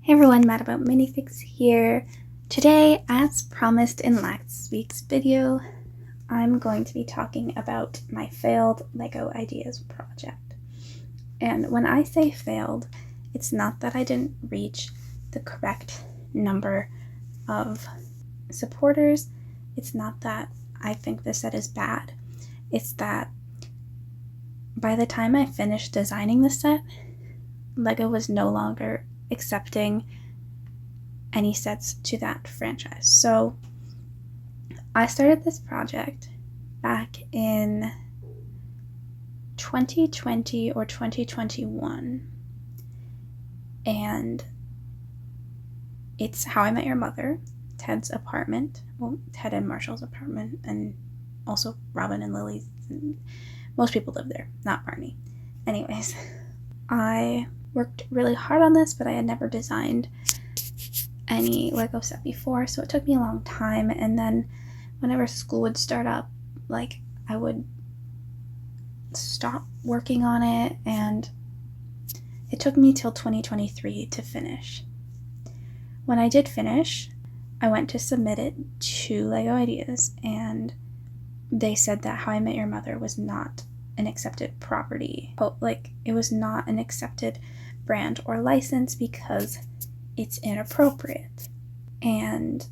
Hey everyone, Mad About Minifigs here. Today, as promised in last week's video, I'm going to be talking about my failed LEGO Ideas project. And when I say failed, it's not that I didn't reach the correct number of supporters. It's not that I think the set is bad. It's that by the time I finished designing the set, LEGO was no longer accepting any sets to that franchise. So I started this project back in 2020 or 2021, and it's How I Met Your Mother, Ted's apartment, well, Ted and Marshall's apartment, and also Robin and Lily's. Most people live there, not Barney. Anyways, I worked really hard on this, but I had never designed any LEGO set before, so it took me a long time. And then whenever school would start up, I would stop working on it, and it took me till 2023 to finish. When I did finish, I went to submit it to LEGO Ideas, and they said that How I Met Your Mother was not an accepted property. It was not an accepted brand or license because it's inappropriate. And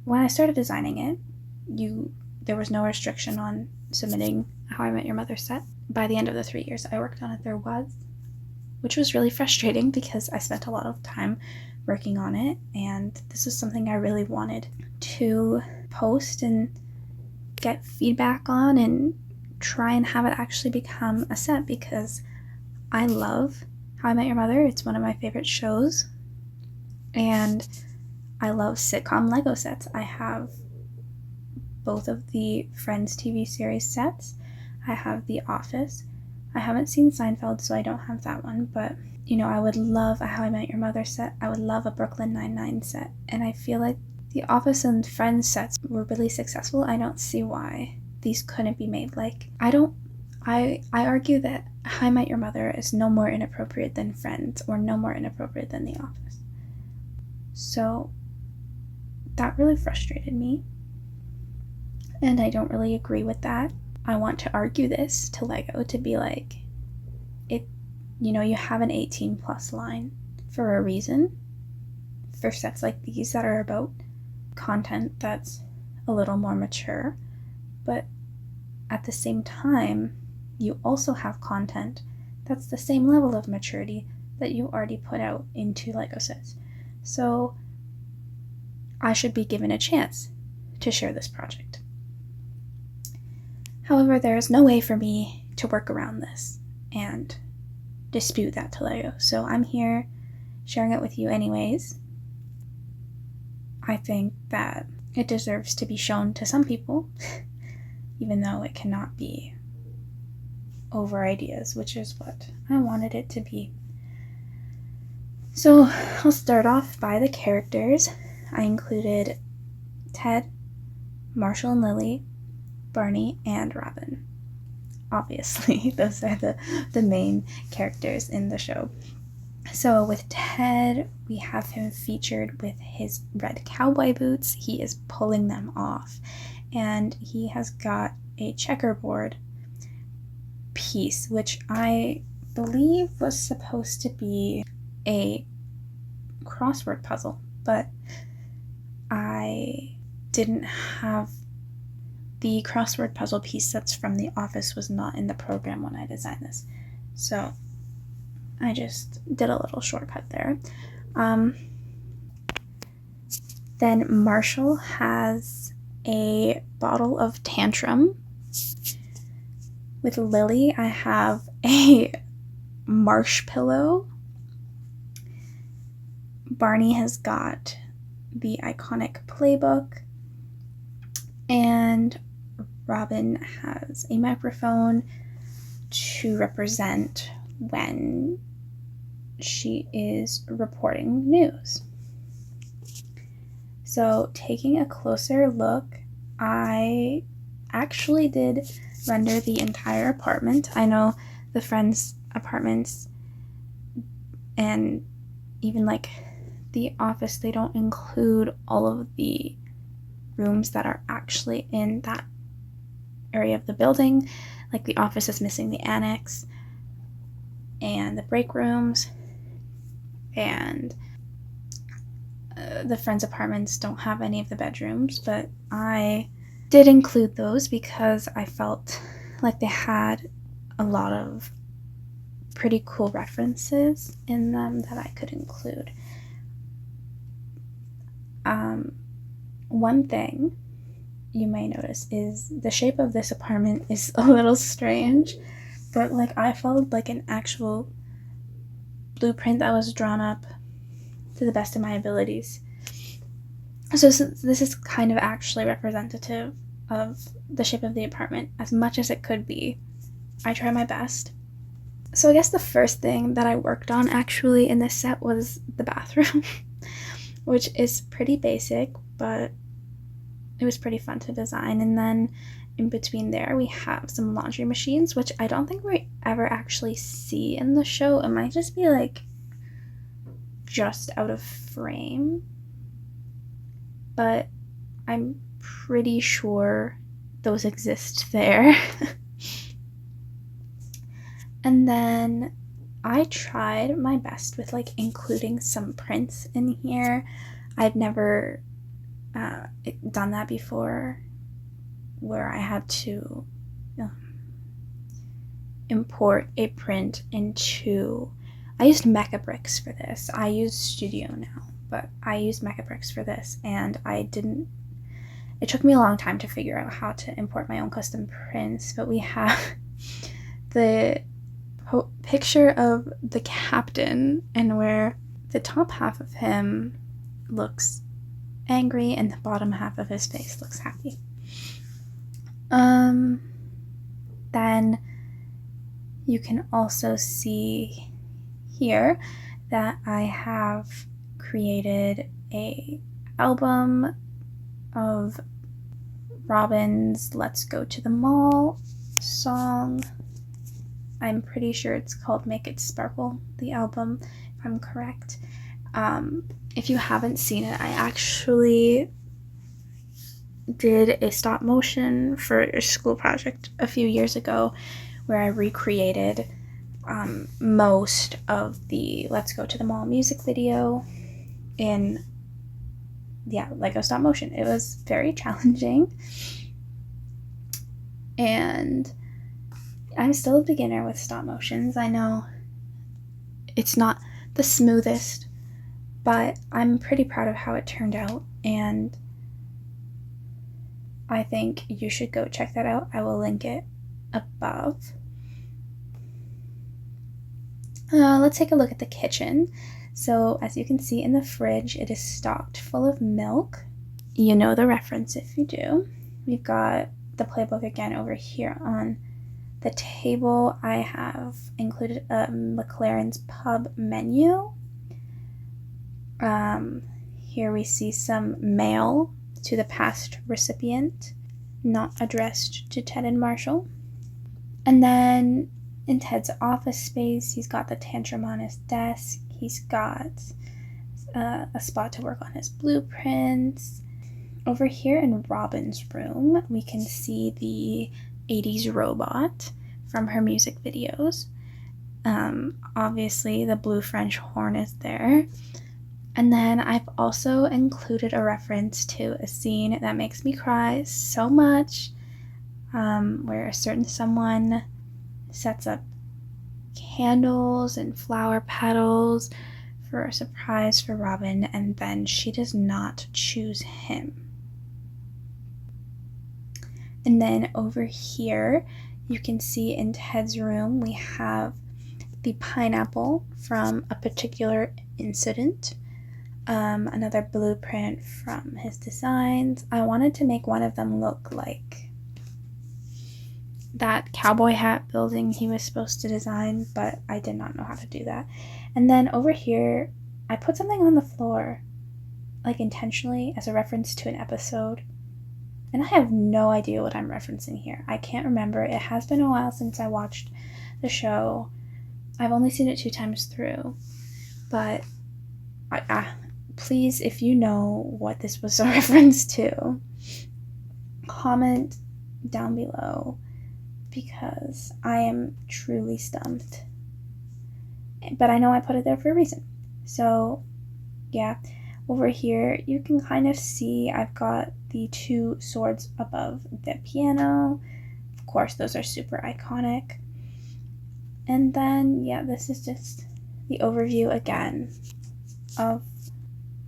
when I started designing it, there was no restriction on submitting a How I Met Your Mother set. By the end of the 3 years I worked on it, there was, which was really frustrating because I spent a lot of time working on it, and this is something I really wanted to post and get feedback on and try and have it actually become a set, because I love How I Met Your Mother. It's one of my favorite shows, and I love sitcom LEGO sets. I have both of the Friends TV series sets. I have The Office. I haven't seen Seinfeld, so I don't have that one, but I would love a How I Met Your Mother set. I would love a Brooklyn Nine-Nine set, and I feel like The Office and Friends sets were really successful. I don't see why these couldn't be made. I argue that How I Met Your Mother is no more inappropriate than Friends, or no more inappropriate than The Office. So that really frustrated me, and I don't really agree with that. I want to argue this to LEGO to be like, you have an 18 plus line for a reason for sets like these that are about content that's a little more mature, but at the same time you also have content that's the same level of maturity that you already put out into LEGO sets. So I should be given a chance to share this project. However, there is no way for me to work around this and dispute that to LEGO, so I'm here sharing it with you anyways. I think that it deserves to be shown to some people, even though it cannot be over ideas, which is what I wanted it to be. So I'll start off by the characters. I included Ted, Marshall and Lily, Barney, and Robin. Obviously, those are the main characters in the show. So with Ted, we have him featured with his red cowboy boots. He is pulling them off, and he has got a checkerboard piece, which I believe was supposed to be a crossword puzzle, but I didn't have the crossword puzzle piece that's from The Office, was not in the program when I designed this, so I just did a little shortcut there. Then Marshall has a bottle of Tantrum. With Lily, I have a marsh pillow. Barney has got the iconic playbook, and Robin has a microphone to represent when she is reporting news. So taking a closer look, I actually did render the entire apartment. I know the Friends apartments and even like the office, they don't include all of the rooms that are actually in that area of the building. Like the office is missing the annex and the break rooms, and the friends' apartments don't have any of the bedrooms, but I did include those because I felt like they had a lot of pretty cool references in them that I could include. One thing you may notice is the shape of this apartment is a little strange, but like I followed like an actual blueprint that was drawn up to the best of my abilities. So this is kind of actually representative of the shape of the apartment as much as it could be. I try my best. So I guess the first thing that I worked on actually in this set was the bathroom, which is pretty basic, but it was pretty fun to design. And then in between there, we have some laundry machines, which I don't think we ever actually see in the show. It might just be like just out of frame, but I'm pretty sure those exist there. And then I tried my best with like including some prints in here. I've never done that before, where I had to import a print into. I used Mecha Bricks for this. I use Studio now, but I used Mecha Bricks for this, and it took me a long time to figure out how to import my own custom prints, but we have the picture of the captain, and where the top half of him looks angry and the bottom half of his face looks happy. Then you can also see here that I have created a album of Robin's Let's Go to the Mall song. I'm pretty sure it's called Make It Sparkle, the album, if I'm correct. If you haven't seen it, I actually did a stop motion for a school project a few years ago where I recreated most of the Let's Go to the Mall music video in Lego stop motion. It was very challenging, and I'm still a beginner with stop motions. I know it's not the smoothest, but I'm pretty proud of how it turned out, and I think you should go check that out. I will link it above. Let's take a look at the kitchen. So as you can see in the fridge, it is stocked full of milk. You know the reference if you do. We've got the playbook again over here on the table. I have included a McLaren's Pub menu. Here we see some mail to the past recipient, not addressed to Ted and Marshall. And then in Ted's office space, he's got the tantrum on his desk. He's got a spot to work on his blueprints. Over here in Robin's room, we can see the 80s robot from her music videos. Obviously, the blue French horn is there. And then I've also included a reference to a scene that makes me cry so much, where a certain someone sets up candles and flower petals for a surprise for Robin, and then she does not choose him. And then over here, you can see in Ted's room, we have the pineapple from a particular incident. Another blueprint from his designs. I wanted to make one of them look like that cowboy hat building he was supposed to design, but I did not know how to do that. And then over here, I put something on the floor, like intentionally, as a reference to an episode. And I have no idea what I'm referencing here. I can't remember. It has been a while since I watched the show. I've only seen it 2 times through, but Please, if you know what this was a reference to, comment down below, because I am truly stumped. But I know I put it there for a reason. So yeah, over here you can kind of see I've got the 2 swords above the piano. Of course, those are super iconic. And then, yeah, this is just the overview again of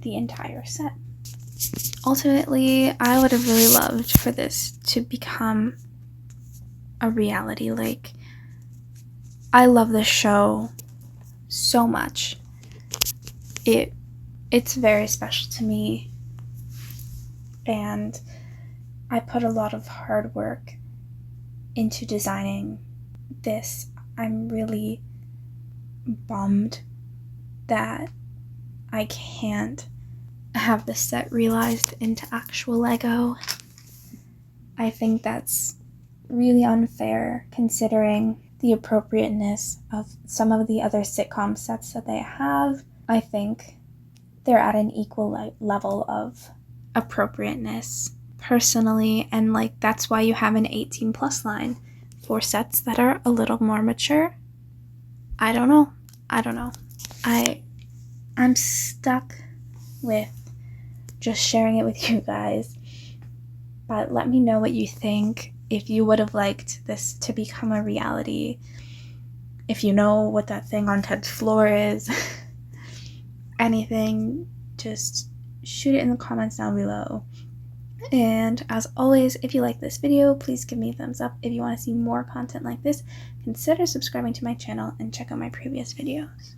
the entire set. Ultimately, I would have really loved for this to become a reality. Like, I love this show so much. It's very special to me, and I put a lot of hard work into designing this. I'm really bummed that I can't have the set realized into actual Lego. I think that's really unfair considering the appropriateness of some of the other sitcom sets that they have. I think they're at an equal level of appropriateness personally, and like that's why you have an 18+ line for sets that are a little more mature. I don't know. I'm stuck with just sharing it with you guys, but let me know what you think. If you would have liked this to become a reality, if you know what that thing on Ted's floor is, anything, just shoot it in the comments down below. And as always, if you like this video, please give me a thumbs up. If you want to see more content like this, consider subscribing to my channel and check out my previous videos.